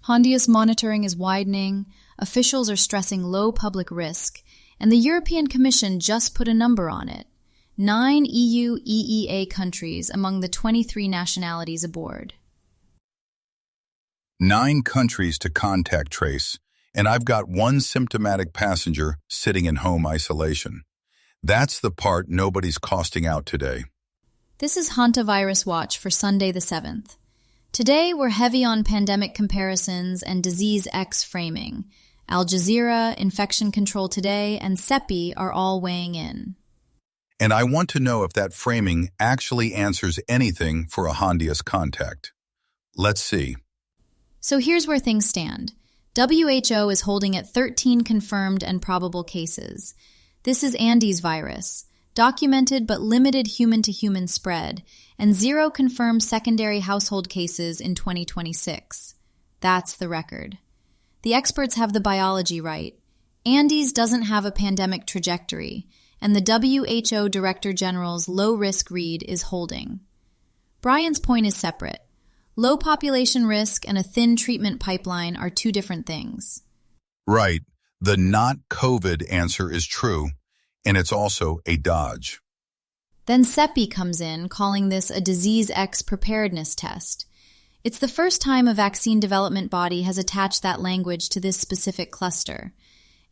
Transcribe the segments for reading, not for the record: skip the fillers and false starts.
Hondius monitoring is widening, officials are stressing low public risk, and the European Commission just put a number on it. 9 EU EEA countries among the 23 nationalities aboard. 9 countries to contact trace, and I've got 1 symptomatic passenger sitting in home isolation. That's the part nobody's costing out today. This is Hantavirus Watch for Sunday the 7th. Today we're heavy on pandemic comparisons and disease X framing. Al Jazeera, Infection Control Today, and CEPI are all weighing in. And I want to know if that framing actually answers anything for a Hondius contact. Let's see. So here's where things stand. WHO is holding at 13 confirmed and probable cases. This is Andes virus, documented but limited human-to-human spread, and 0 confirmed secondary household cases in 2026. That's the record. The experts have the biology right. Andes doesn't have a pandemic trajectory, and the WHO Director General's low-risk read is holding. Brian's point is separate. Low population risk and a thin treatment pipeline are 2 different things. Right. The not COVID answer is true, and it's also a dodge. Then CEPI comes in, calling this a disease X preparedness test. It's the first time a vaccine development body has attached that language to this specific cluster.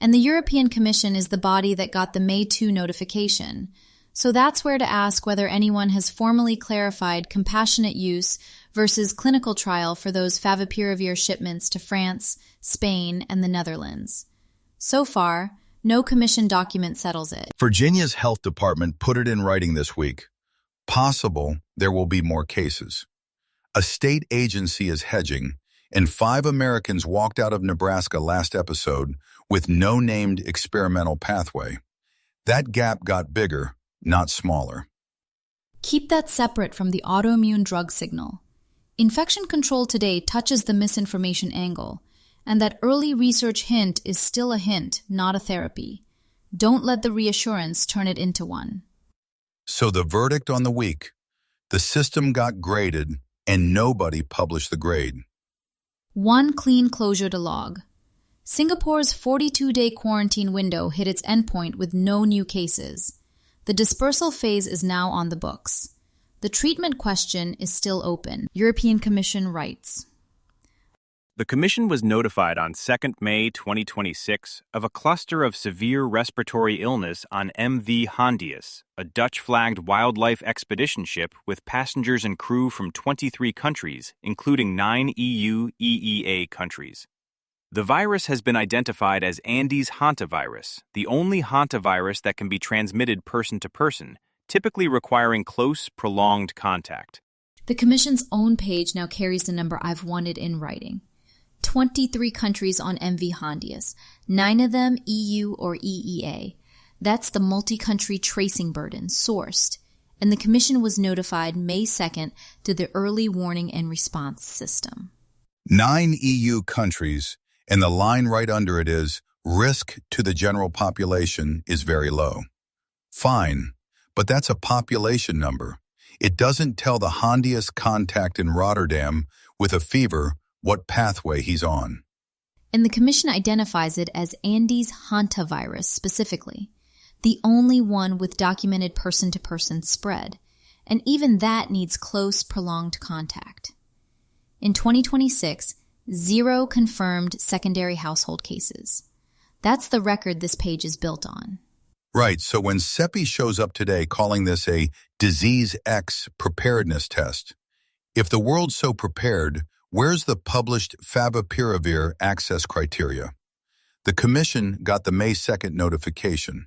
And the European Commission is the body that got the May 2 notification. So that's where to ask whether anyone has formally clarified compassionate use versus clinical trial for those favipiravir shipments to France, Spain, and the Netherlands. So far, no commission document settles it. Virginia's health department put it in writing this week. Possible there will be more cases. A state agency is hedging, and 5 Americans walked out of Nebraska last episode with no named experimental pathway. That gap got bigger, not smaller. Keep that separate from the autoimmune drug signal. Infection Control Today touches the misinformation angle, and that early research hint is still a hint, not a therapy. Don't let the reassurance turn it into one. So the verdict on the week: the system got graded, and nobody published the grade. 1 clean closure to log. Singapore's 42-day quarantine window hit its endpoint with no new cases. The dispersal phase is now on the books. The treatment question is still open, European Commission writes. The Commission was notified on 2 May 2026 of a cluster of severe respiratory illness on MV Hondius, a Dutch-flagged wildlife expedition ship with passengers and crew from 23 countries, including 9 EU EEA countries. The virus has been identified as Andes Hantavirus, the only hantavirus that can be transmitted person to person, typically requiring close, prolonged contact. The Commission's own page now carries the number I've wanted in writing. 23 countries on MV Hondius, 9 of them EU or EEA. That's the multi-country tracing burden, sourced. And the Commission was notified May 2nd to the Early Warning and Response System. 9 EU countries, and the line right under it is, risk to the general population is very low. Fine, but that's a population number. It doesn't tell the Hondius contact in Rotterdam with a fever what pathway he's on. And the Commission identifies it as Andes Hantavirus specifically, the only one with documented person-to-person spread, and even that needs close, prolonged contact. In 2026, 0 confirmed secondary household cases. That's the record this page is built on. Right, so when CEPI shows up today calling this a disease X preparedness test, if the world's so prepared, where's the published favipiravir access criteria? The Commission got the May 2nd notification.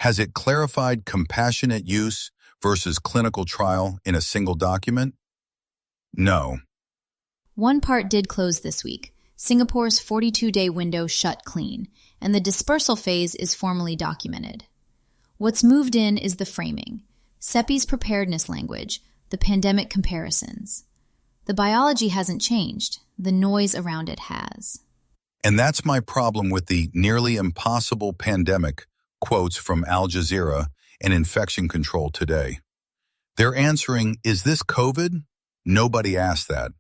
Has it clarified compassionate use versus clinical trial in a single document? No. One part did close this week. Singapore's 42-day window shut clean, and the dispersal phase is formally documented. What's moved in is the framing, CEPI's preparedness language, the pandemic comparisons. The biology hasn't changed. The noise around it has. And that's my problem with the nearly impossible pandemic quotes from Al Jazeera and Infection Control Today. They're answering, is this COVID? Nobody asked that.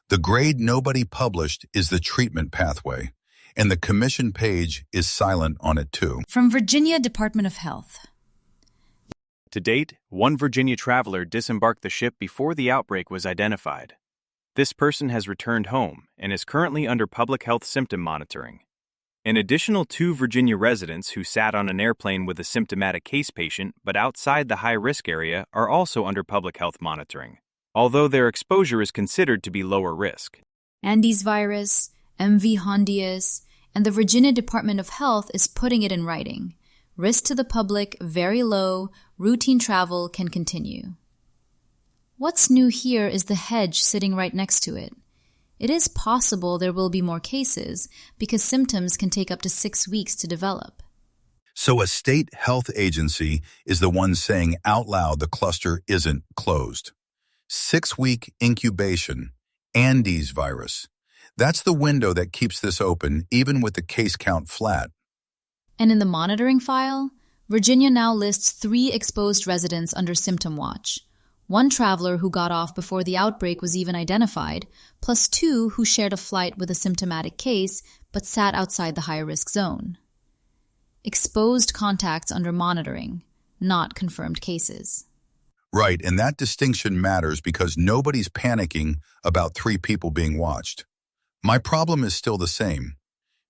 The grade nobody published is the treatment pathway, and the commission page is silent on it too. From Virginia Department of Health. To date, one Virginia traveler disembarked the ship before the outbreak was identified. This person has returned home and is currently under public health symptom monitoring. An additional 2 Virginia residents who sat on an airplane with a symptomatic case patient but outside the high-risk area are also under public health monitoring, although their exposure is considered to be lower risk. Andes virus, MV Hondius, and the Virginia Department of Health is putting it in writing. Risk to the public very low, routine travel can continue. What's new here is the hedge sitting right next to it. It is possible there will be more cases because symptoms can take up to 6 weeks to develop. So a state health agency is the one saying out loud the cluster isn't closed. 6-week incubation, Andes virus. That's the window that keeps this open even with the case count flat. And in the monitoring file, Virginia now lists 3 exposed residents under symptom watch. 1 traveler who got off before the outbreak was even identified, plus 2 who shared a flight with a symptomatic case but sat outside the high-risk zone. Exposed contacts under monitoring, not confirmed cases. Right, and that distinction matters because nobody's panicking about 3 people being watched. My problem is still the same.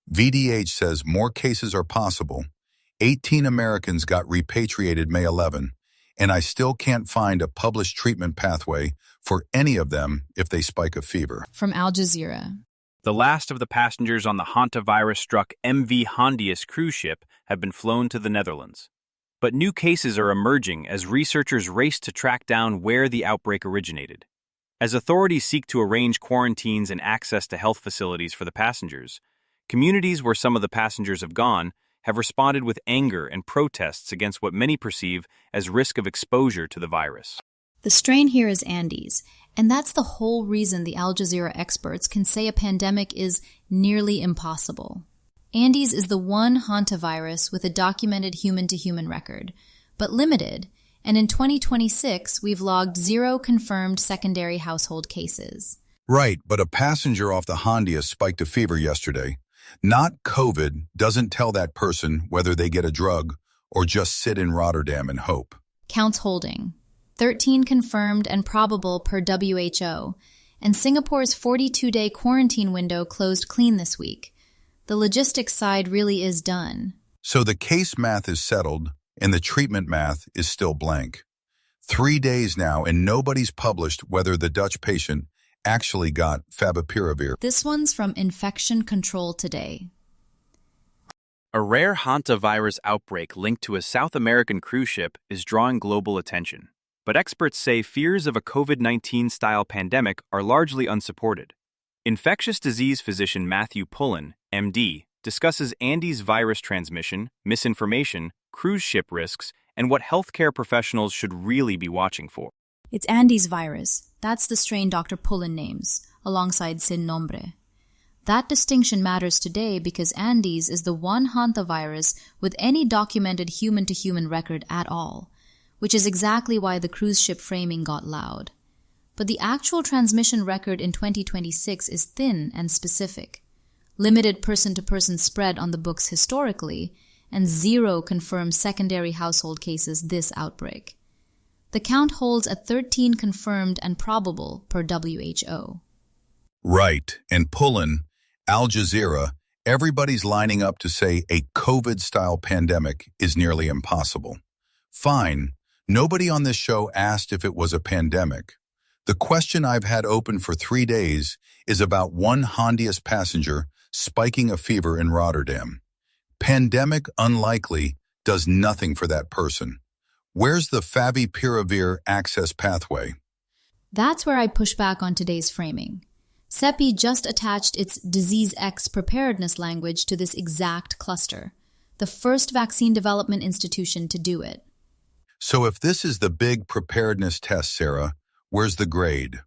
VDH says more cases are possible. 18 Americans got repatriated May 11, and I still can't find a published treatment pathway for any of them if they spike a fever. From Al Jazeera. The last of the passengers on the Hantavirus-struck MV Hondius cruise ship have been flown to the Netherlands. But new cases are emerging as researchers race to track down where the outbreak originated. As authorities seek to arrange quarantines and access to health facilities for the passengers, communities where some of the passengers have gone have responded with anger and protests against what many perceive as risk of exposure to the virus. The strain here is Andes, and that's the whole reason the Al Jazeera experts can say a pandemic is nearly impossible. Andes is the one hantavirus with a documented human-to-human record, but limited, and in 2026 we've logged 0 confirmed secondary household cases. Right, but a passenger off the Hondius spiked a fever yesterday. Not COVID doesn't tell that person whether they get a drug or just sit in Rotterdam and hope. Counts holding. 13 confirmed and probable per WHO, and Singapore's 42-day quarantine window closed clean this week. The logistics side really is done. So the case math is settled, and the treatment math is still blank. 3 days now, and nobody's published whether the Dutch patient actually got favipiravir. This one's from Infection Control Today. A rare hantavirus outbreak linked to a South American cruise ship is drawing global attention. But experts say fears of a COVID-19-style pandemic are largely unsupported. Infectious disease physician Matthew Pullen, MD, discusses Andes virus transmission, misinformation, cruise ship risks, and what healthcare professionals should really be watching for. It's Andes virus. That's the strain Dr. Pullen names, alongside sin nombre. That distinction matters today because Andes is the one hantavirus with any documented human-to-human record at all, which is exactly why the cruise ship framing got loud. But the actual transmission record in 2026 is thin and specific. Limited person-to-person spread on the books historically, and 0 confirmed secondary household cases this outbreak. The count holds at 13 confirmed and probable per WHO. Right, and Pullen, Al Jazeera, everybody's lining up to say a COVID-style pandemic is nearly impossible. Fine, nobody on this show asked if it was a pandemic. The question I've had open for 3 days is about one Hondius passenger spiking a fever in Rotterdam. Pandemic unlikely does nothing for that person. Where's the favipiravir access pathway? That's where I push back on today's framing. CEPI just attached its Disease X Preparedness language to this exact cluster, the first vaccine development institution to do it. So if this is the big preparedness test, Sarah, where's the grade?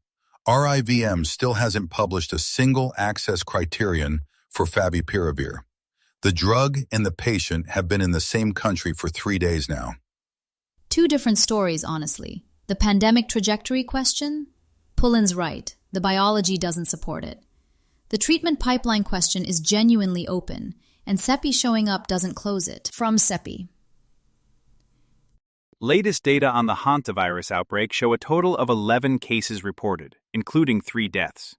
RIVM still hasn't published a single access criterion for favipiravir. The drug and the patient have been in the same country for 3 days now. 2 different stories, honestly. The pandemic trajectory question? Pullen's right. The biology doesn't support it. The treatment pipeline question is genuinely open, and CEPI showing up doesn't close it. From CEPI. Latest data on the Hantavirus outbreak show a total of 11 cases reported, including 3 deaths.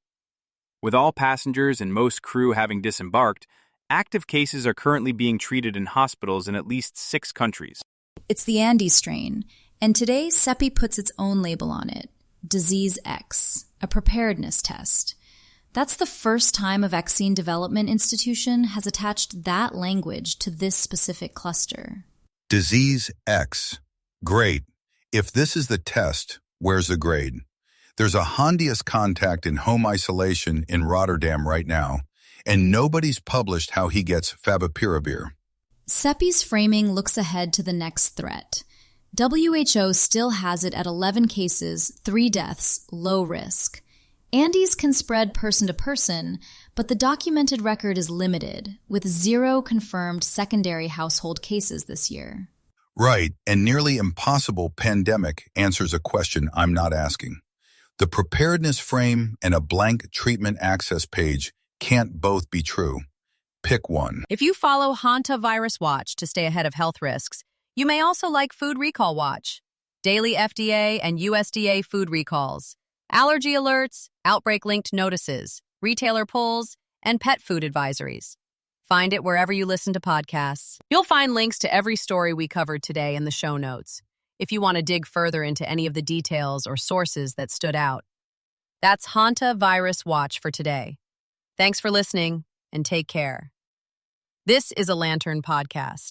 With all passengers and most crew having disembarked, active cases are currently being treated in hospitals in at least 6 countries. It's the Andes strain, and today CEPI puts its own label on it, Disease X, a preparedness test. That's the first time a vaccine development institution has attached that language to this specific cluster. Disease X. Great. If this is the test, where's the grade? There's a Hondius contact in home isolation in Rotterdam right now, and nobody's published how he gets favipiravir. CEPI's framing looks ahead to the next threat. WHO still has it at 11 cases, 3 deaths, low risk. Andes can spread person to person, but the documented record is limited, with 0 confirmed secondary household cases this year. Right, and nearly impossible pandemic answers a question I'm not asking. The preparedness frame and a blank treatment access page can't both be true. Pick one. If you follow Hantavirus Watch to stay ahead of health risks, you may also like Food Recall Watch, daily FDA and USDA food recalls, allergy alerts, outbreak-linked notices, retailer polls, and pet food advisories. Find it wherever you listen to podcasts. You'll find links to every story we covered today in the show notes, if you want to dig further into any of the details or sources that stood out. That's Hantavirus Watch for today. Thanks for listening, and take care. This is a Lantern podcast.